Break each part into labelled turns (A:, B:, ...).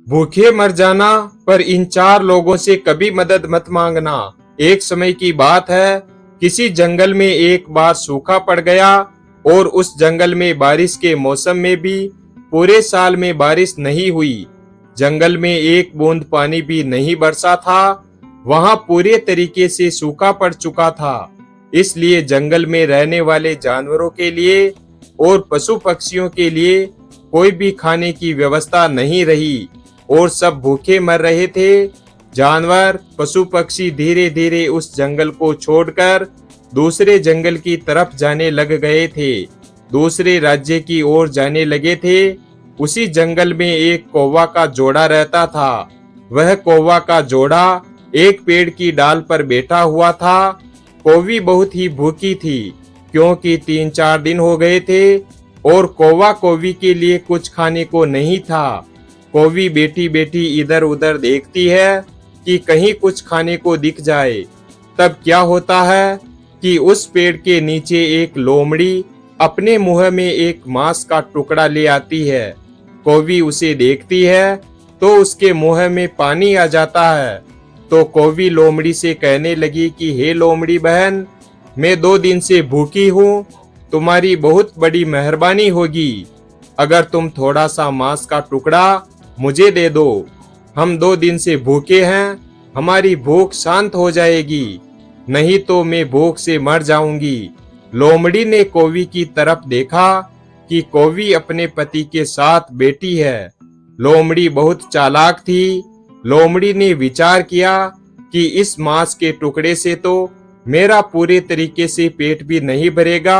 A: भूखे मर जाना, पर इन चार लोगों से कभी मदद मत मांगना। एक समय की बात है, किसी जंगल में एक बार सूखा पड़ गया और उस जंगल में बारिश के मौसम में भी पूरे साल में बारिश नहीं हुई। जंगल में एक बूंद पानी भी नहीं बरसा था। वहां पूरे तरीके से सूखा पड़ चुका था। इसलिए जंगल में रहने वाले जानवरों के लिए और पशु पक्षियों के लिए कोई भी खाने की व्यवस्था नहीं रही और सब भूखे मर रहे थे। जानवर, पशु पक्षी धीरे धीरे उस जंगल को छोड़कर दूसरे जंगल की तरफ जाने लग गए थे, दूसरे राज्य की ओर जाने लगे थे। उसी जंगल में एक कौवा का जोड़ा रहता था। वह कौवा का जोड़ा एक पेड़ की डाल पर बैठा हुआ था। कौवी बहुत ही भूखी थी, क्योंकि 3-4 दिन हो गए थे और कौवा कौवी के लिए कुछ खाने को नहीं था। कौवी बेटी बेटी इधर उधर देखती है कि कहीं कुछ खाने को दिख जाए। तब क्या होता है कि उस पेड़ के नीचे एक लोमड़ी अपने मुंह में एक मांस का टुकड़ा ले आती है। कौवी उसे देखती है तो उसके मुंह में पानी आ जाता है। तो कौवी लोमड़ी से कहने लगी कि हे लोमड़ी बहन, मैं 2 दिन से भूखी हूँ, तुम्हारी बहुत बड़ी मेहरबानी होगी अगर तुम थोड़ा सा मांस का टुकड़ा मुझे दे दो। हम 2 दिन से भूखे हैं, हमारी भूख शांत हो जाएगी, नहीं तो मैं भूख से मर जाऊंगी। लोमड़ी ने कौवी की तरफ देखा कि कौवी अपने पति के साथ बैठी है। लोमड़ी बहुत चालाक थी। लोमड़ी ने विचार किया कि इस मांस के टुकड़े से तो मेरा पूरे तरीके से पेट भी नहीं भरेगा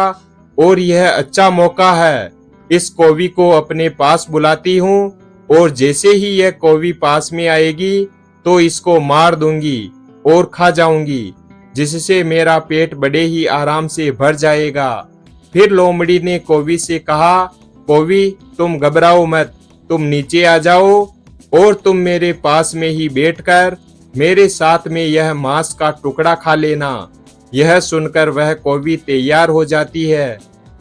A: और यह अच्छा मौका है। इस कौवी को अपने पास बुलाती हूँ और जैसे ही यह कौवी पास में आएगी तो इसको मार दूंगी और खा जाऊंगी, जिससे मेरा पेट बड़े ही आराम से भर जाएगा। फिर लोमड़ी ने कौवी से कहा, कौवी तुम घबराओ मत, तुम नीचे आ जाओ और तुम मेरे पास में ही बैठकर मेरे साथ में यह मांस का टुकड़ा खा लेना। यह सुनकर वह कौवी तैयार हो जाती है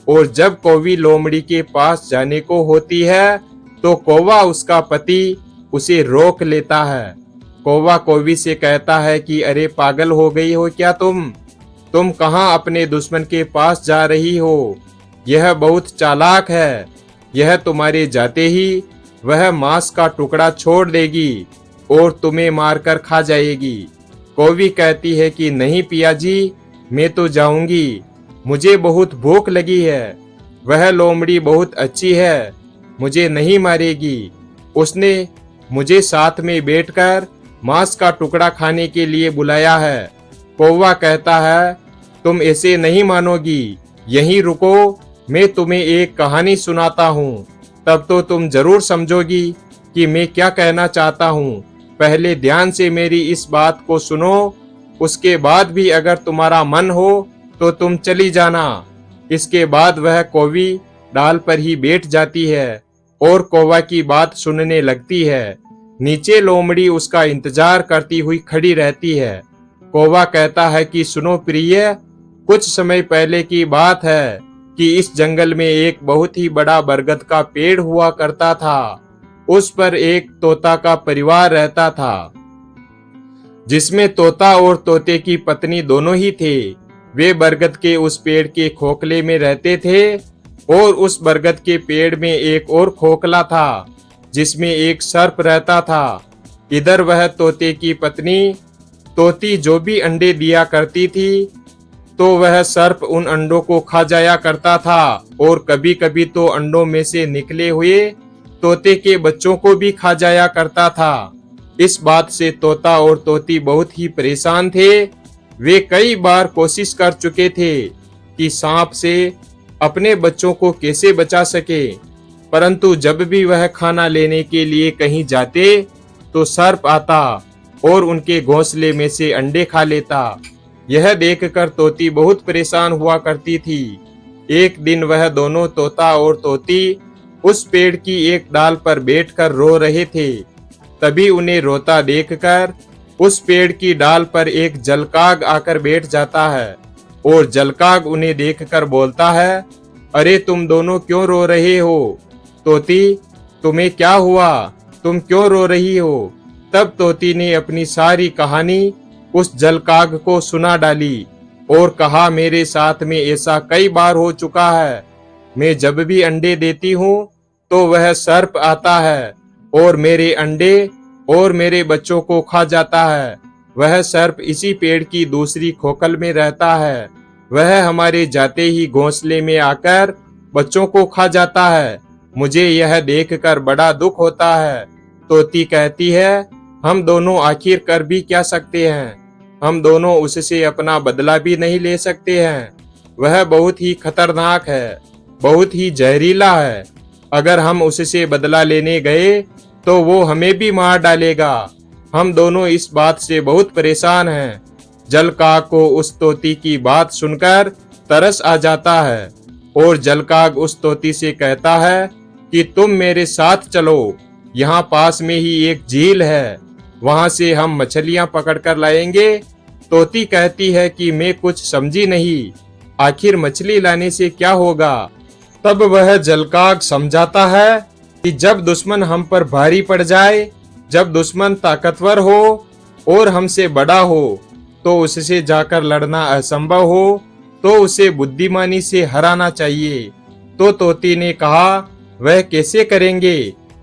A: और जब कौवी लोमड़ी के पास जाने को होती है तो कौवा उसका पति उसे रोक लेता है। कौवा कौवी से कहता है कि अरे पागल हो गई हो क्या तुम कहाँ अपने दुश्मन के पास जा रही हो? यह बहुत चालाक है, यह तुम्हारे जाते ही वह मांस का टुकड़ा छोड़ देगी और तुम्हें मारकर खा जाएगी। कौवी कहती है कि नहीं पिया जी, मैं तो जाऊंगी, मुझे बहुत भूख लगी है। वह लोमड़ी बहुत अच्छी है, मुझे नहीं मारेगी। उसने मुझे साथ में बैठकर मांस का टुकड़ा खाने के लिए बुलाया है। कौवा कहता है, तुम ऐसे नहीं मानोगी, यहीं रुको, मैं तुम्हें एक कहानी सुनाता हूँ, तब तो तुम जरूर समझोगी कि मैं क्या कहना चाहता हूँ। पहले ध्यान से मेरी इस बात को सुनो, उसके बाद भी अगर तुम्हारा मन हो तो तुम चली जाना। इसके बाद वह कौवी डाल पर ही बैठ जाती है और कौवा की बात सुनने लगती है। नीचे लोमड़ी उसका इंतजार करती हुई खड़ी रहती है। कौवा कहता है कि सुनो प्रिय, कुछ समय पहले की बात है कि इस जंगल में एक बहुत ही बड़ा बरगद का पेड़ हुआ करता था। उस पर एक तोता का परिवार रहता था, जिसमें तोता और तोते की पत्नी दोनों ही थे। वे बरगद के उस पेड़ के खोखले में रहते थे और उस बरगद के पेड़ में एक और खोखला था, जिसमें एक सर्प रहता था। इधर वह तोते की पत्नी तोती जो भी अंडे दिया करती थी, तो वह सर्प उन अंडों को खा जाया करता था और कभी कभी तो अंडों में से निकले हुए तोते के बच्चों को भी खा जाया करता था। इस बात से तोता और तोती बहुत ही परेशान थे। वे कई बार कोशिश कर चुके थे कि सांप से अपने बच्चों को कैसे बचा सके, परंतु जब भी वह खाना लेने के लिए कहीं जाते तो सर्प आता और उनके घोंसले में से अंडे खा लेता। यह देखकर तोती बहुत परेशान हुआ करती थी। एक दिन वह दोनों तोता और तोती उस पेड़ की एक डाल पर बैठकर रो रहे थे। तभी उन्हें रोता देखकर उस पेड़ की डाल पर एक जलकाग आकर बैठ जाता है और जलकाग उन्हें देखकर बोलता है, अरे तुम दोनों क्यों रो रहे हो? तोती, तुम्हें क्या हुआ? तुम क्यों रो रही हो? तब तोती ने अपनी सारी कहानी उस जलकाग को सुना डाली और कहा, मेरे साथ में ऐसा कई बार हो चुका है। मैं जब भी अंडे देती हूँ तो वह सर्प आता है और मेरे अंडे और मेरे बच्चों को खा जाता है। वह सर्प इसी पेड़ की दूसरी खोखल में रहता है। वह हमारे जाते ही घोंसले में आकर बच्चों को खा जाता है। मुझे यह देखकर बड़ा दुख होता है। तोती कहती है, हम दोनों आखिर कर भी क्या सकते हैं? हम दोनों उससे अपना बदला भी नहीं ले सकते हैं। वह बहुत ही खतरनाक है, बहुत ही जहरीला है। अगर हम उससे बदला लेने गए तो वो हमें भी मार डालेगा। हम दोनों इस बात से बहुत परेशान हैं। जलकाग को उस तोती की बात सुनकर तरस आ जाता है और जलकाग उस तोती से कहता है कि तुम मेरे साथ चलो। यहाँ पास में ही एक झील है, वहां से हम मछलियां पकड़कर लाएंगे। तोती कहती है कि मैं कुछ समझी नहीं, आखिर मछली लाने से क्या होगा? तब वह जलकाग समझाता है कि जब दुश्मन हम पर भारी पड़ जाए, जब दुश्मन ताकतवर हो और हमसे बड़ा हो, तो उससे जाकर लड़ना असंभव हो, तो उसे बुद्धिमानी से हराना चाहिए। तो तोती ने कहा, वह कैसे करेंगे?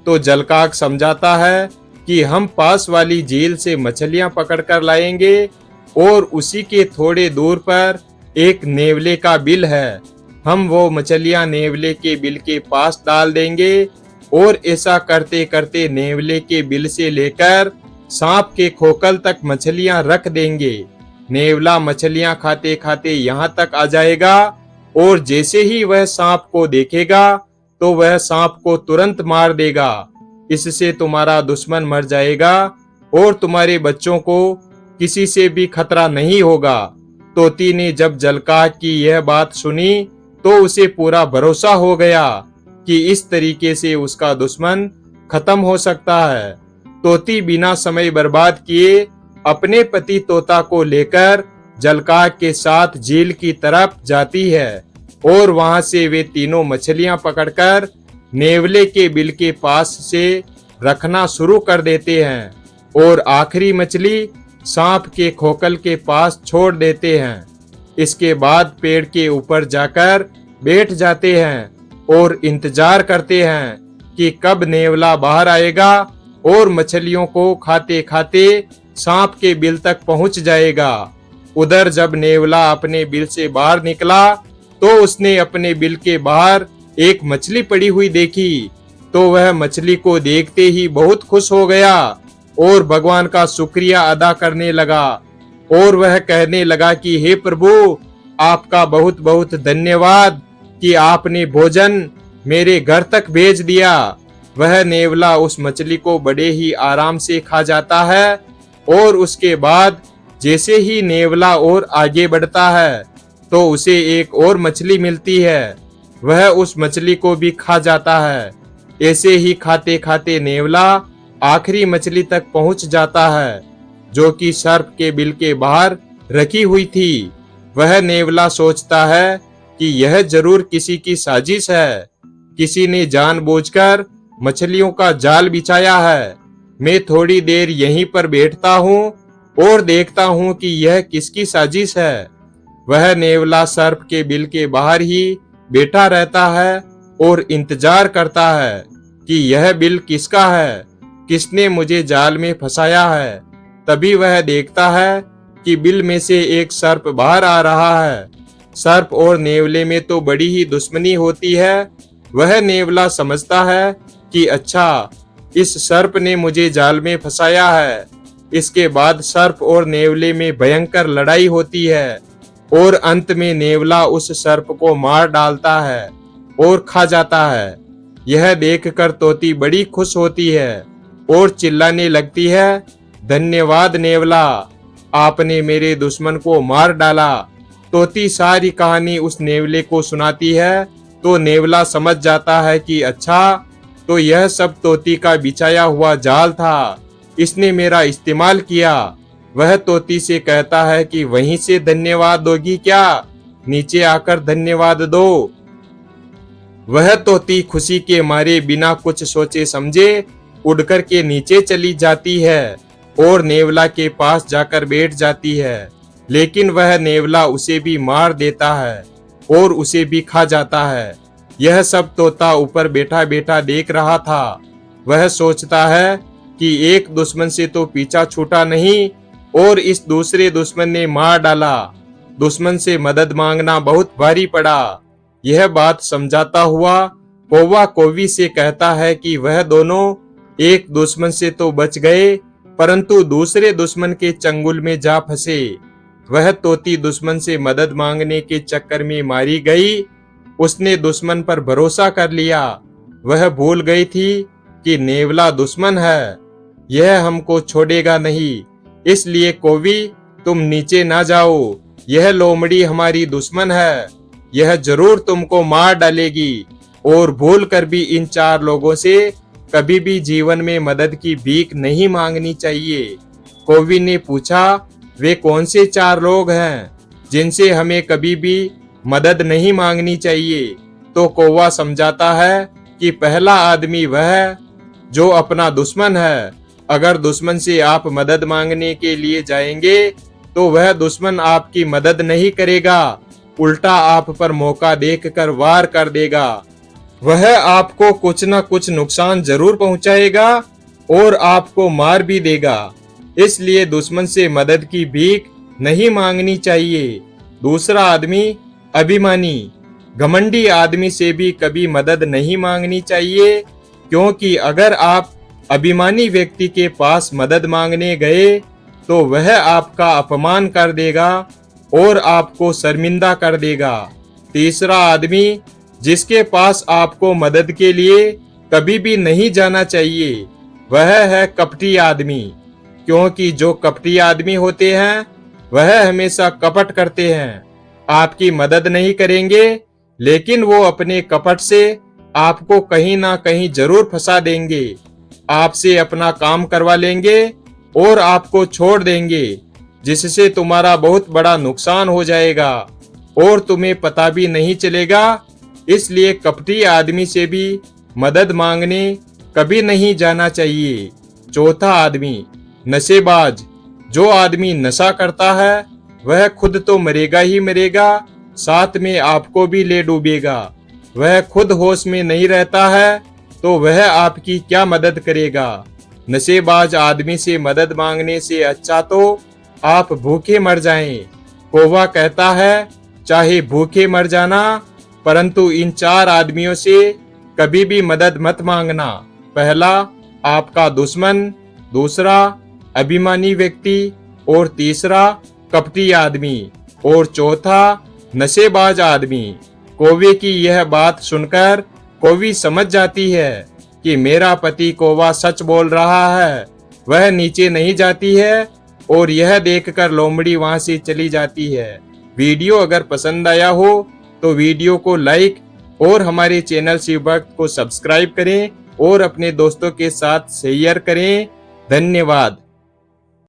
A: तो जलकाग समझाता है कि हम पास वाली झील से मछलियां पकड़कर लाएंगे और उसी के थोड़े दूर पर एक नेवले का बिल है। हम वो मछलियां नेवले के बिल के पास डाल देंगे और ऐसा करते करते नेवले के बिल से लेकर सांप के खोखल तक मछलियां रख देंगे। नेवला मछलियां खाते खाते यहाँ तक आ जाएगा और जैसे ही वह सांप को देखेगा तो वह सांप को तुरंत मार देगा। इससे तुम्हारा दुश्मन मर जाएगा और तुम्हारे बच्चों को किसी से भी खतरा नहीं होगा। तोती ने जब जलकाग की यह बात सुनी तो उसे पूरा भरोसा हो गया कि इस तरीके से उसका दुश्मन खत्म हो सकता है। तोती बिना समय बर्बाद किए अपने पति तोता को लेकर जलकाग के साथ झील की तरफ जाती है और वहां से वे तीनों मछलियां पकड़कर नेवले के बिल के पास से रखना शुरू कर देते हैं और आखिरी मछली सांप के खोखल के पास छोड़ देते हैं। इसके बाद पेड़ के ऊपर जाकर बैठ जाते हैं और इंतजार करते हैं कि कब नेवला बाहर आएगा और मछलियों को खाते खाते सांप के बिल तक पहुंच जाएगा। उधर जब नेवला अपने बिल से बाहर निकला तो उसने अपने बिल के बाहर एक मछली पड़ी हुई देखी। तो वह मछली को देखते ही बहुत खुश हो गया और भगवान का शुक्रिया अदा करने लगा और वह कहने लगा कि हे प्रभु, आपका बहुत बहुत धन्यवाद कि आपने भोजन मेरे घर तक भेज दिया। वह नेवला उस मछली को बड़े ही आराम से खा जाता है और उसके बाद जैसे ही नेवला और आगे बढ़ता है तो उसे एक और मछली मिलती है। वह उस मछली को भी खा जाता है। ऐसे ही खाते खाते नेवला आखिरी मछली तक पहुंच जाता है जो कि सर्प के बिल के बाहर रखी हुई थी। वह नेवला सोचता है कि यह जरूर किसी की साजिश है, किसी ने जानबूझकर मछलियों का जाल बिछाया है। मैं थोड़ी देर यहीं पर बैठता हूँ और देखता हूँ कि यह किसकी साजिश है। वह नेवला सर्प के बिल के बाहर ही बैठा रहता है और इंतजार करता है कि यह बिल किसका है, किसने मुझे जाल में फंसाया है। तभी वह देखता है कि बिल में से एक सर्प बाहर आ रहा है। सर्प और नेवले में तो बड़ी ही दुश्मनी होती है। वह नेवला समझता है कि अच्छा, इस सर्प ने मुझे जाल में फंसाया है। इसके बाद सर्प और नेवले में भयंकर लड़ाई होती है और अंत में नेवला उस सर्प को मार डालता है और खा जाता है। यह देखकर तोती बड़ी खुश होती है और चिल्लाने लगती है, धन्यवाद नेवला, आपने मेरे दुश्मन को मार डाला। तोती सारी कहानी उस नेवले को सुनाती है तो नेवला समझ जाता है कि अच्छा, तो यह सब तोती का बिछाया हुआ जाल था, इसने मेरा इस्तेमाल किया। वह तोती से कहता है कि वहीं से धन्यवाद दोगी क्या, नीचे आकर धन्यवाद दो। वह तोती खुशी के मारे बिना कुछ सोचे समझे उड़कर के नीचे चली जाती है और नेवला के पास जाकर बैठ जाती है, लेकिन वह नेवला उसे भी मार देता है और उसे भी खा जाता है। यह सब तोता ऊपर बैठा बैठा देख रहा था। वह सोचता है कि एक दुश्मन से तो पीछा छूटा नहीं और इस दूसरे दुश्मन ने मार डाला। दुश्मन से मदद मांगना बहुत भारी पड़ा। यह बात समझाता हुआ कौवा कौवी से कहता है कि वह दोनों एक दुश्मन से तो बच गए, परंतु दूसरे दुश्मन के चंगुल में जा फंसे। वह तोती दुश्मन से मदद मांगने के चक्कर में मारी गई। उसने दुश्मन पर भरोसा कर लिया। वह भूल गई थी कि नेवला दुश्मन है, यह हमको छोड़ेगा नहीं। इसलिए कौवी, तुम नीचे ना जाओ, यह लोमड़ी हमारी दुश्मन है, यह जरूर तुमको मार डालेगी। और भूल कर भी इन 4 लोगों से कभी भी जीवन में मदद की भीख नहीं मांगनी चाहिए। कौवी ने पूछा, वे कौन से 4 लोग हैं जिनसे हमें कभी भी मदद नहीं मांगनी चाहिए? तो कौवा समझाता है कि पहला आदमी वह है जो अपना दुश्मन है। अगर दुश्मन से आप मदद मांगने के लिए जाएंगे तो वह दुश्मन आपकी मदद नहीं करेगा, उल्टा आप पर मौका देखकर वार कर देगा। वह आपको कुछ न कुछ नुकसान जरूर पहुंचाएगा और आपको मार भी देगा। इसलिए दुश्मन से मदद की भीख नहीं मांगनी चाहिए। दूसरा आदमी अभिमानी, घमंडी आदमी से भी कभी मदद नहीं मांगनी चाहिए, क्योंकि अगर आप अभिमानी व्यक्ति के पास मदद मांगने गए तो वह आपका अपमान कर देगा और आपको शर्मिंदा कर देगा। तीसरा आदमी जिसके पास आपको मदद के लिए कभी भी नहीं जाना चाहिए, वह है कपटी आदमी, क्योंकि जो कपटी आदमी होते हैं वह हमेशा कपट करते हैं। आपकी मदद नहीं करेंगे, लेकिन वो अपने कपट से आपको कहीं ना कहीं जरूर फंसा देंगे। आपसे अपना काम करवा लेंगे और आपको छोड़ देंगे, जिससे तुम्हारा बहुत बड़ा नुकसान हो जाएगा और तुम्हें पता भी नहीं चलेगा। इसलिए कपटी आदमी से भी मदद मांगने कभी नहीं जाना चाहिए। चौथा आदमी नशेबाज, जो आदमी नशा करता है वह खुद तो मरेगा ही मरेगा, साथ में आपको भी ले डूबेगा। वह खुद होश में नहीं रहता है तो वह आपकी क्या मदद करेगा। नशेबाज आदमी से मदद मांगने से अच्छा तो आप भूखे मर जाएं। कौवा कहता है, चाहे भूखे मर जाना, परंतु इन 4 आदमियों से कभी भी मदद मत मांगना। पहला आपका दुश्मन, दूसरा अभिमानी व्यक्ति, और तीसरा कपटी आदमी, और चौथा नशेबाज आदमी। कौवे की यह बात सुनकर कौवी समझ जाती है कि मेरा पति कौवा सच बोल रहा है। वह नीचे नहीं जाती है और यह देखकर लोमड़ी वहां से चली जाती है। वीडियो अगर पसंद आया हो तो वीडियो को लाइक और हमारे चैनल शिव भक्त को सब्सक्राइब करें और अपने दोस्तों के साथ शेयर करें। धन्यवाद।